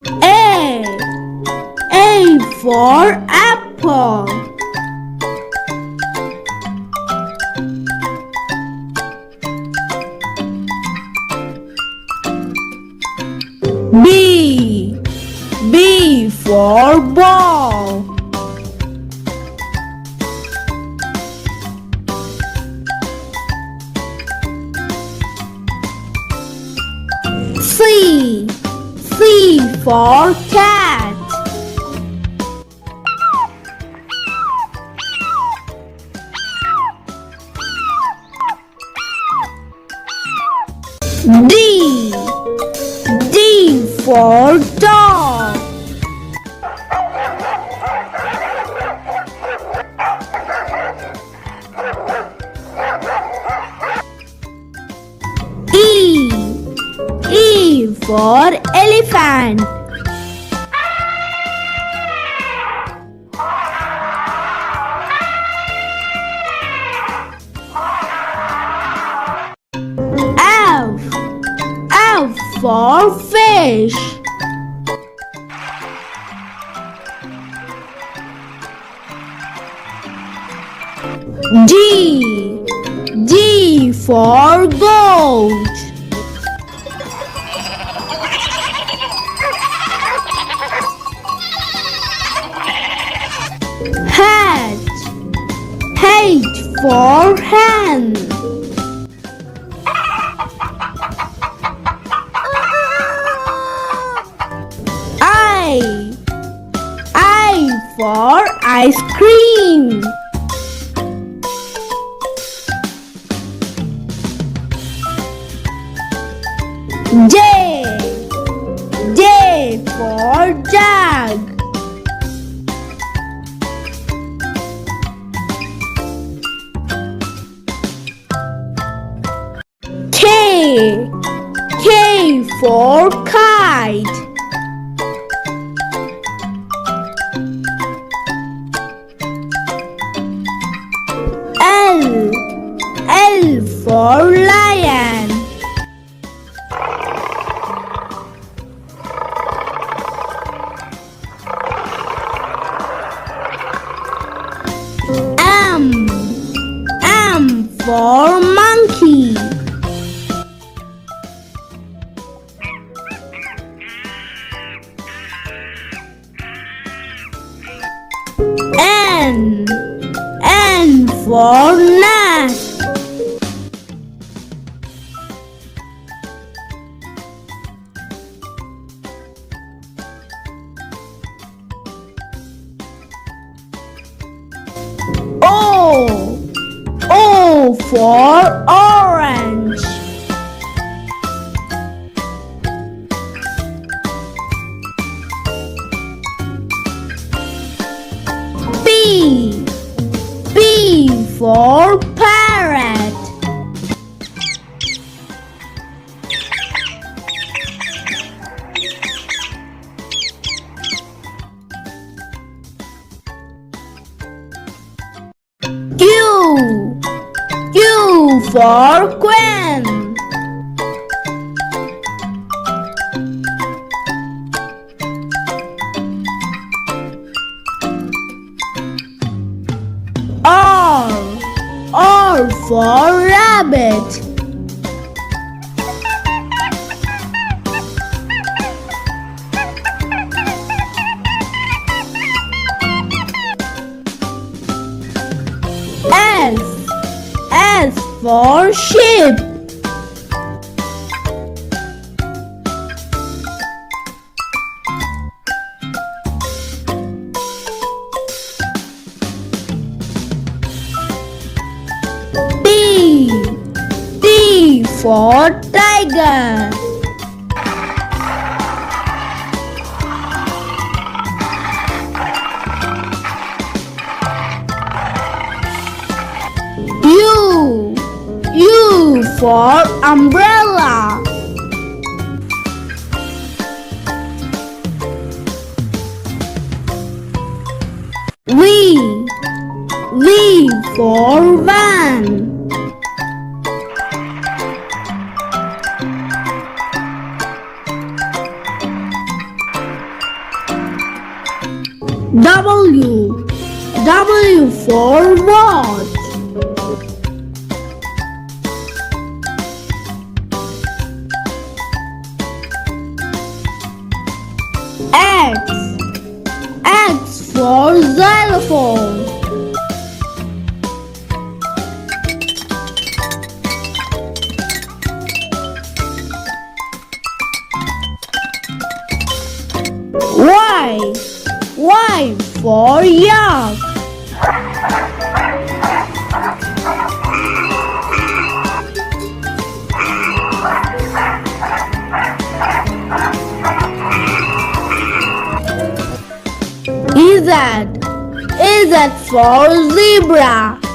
A. A for apple. B. B for ball. C. C for cat. D. D for dog. E. E for elephant. F. F for fish. G. G for goat. H. H for hen. I for ice cream. J. J for jug. K. K for kite. L. L for lion. M. M for monkey. N. N for nest. O. O for orange. P. P for parrot. Q. Q for queen. R. R for rabbit. S. S for sheep. T. T for tiger. U. U for umbrella. V. V for van. W. W for what? X. X for xylophone. Y. Y for yak. Z. Z for zebra.